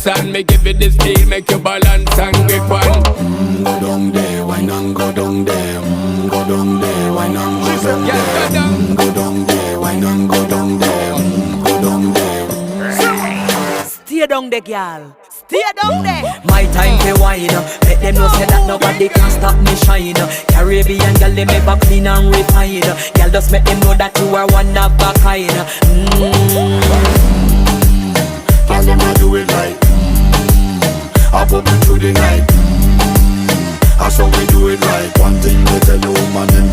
dance and me give it this feel, make you balance and grip on. Go down there, why not go down there? Go down there, why not go down there? Go down there, why not go down there? Go down there. Stay down there, girl. Stay down there. My time to wine. Let them know say that nobody can stop me shine. Caribbean girl, they make back clean and refine. Girl, just make them know that you are one of a kind. Tell them I do it right. I bubble through the night. That's how we do it right. One thing we tell you, man, them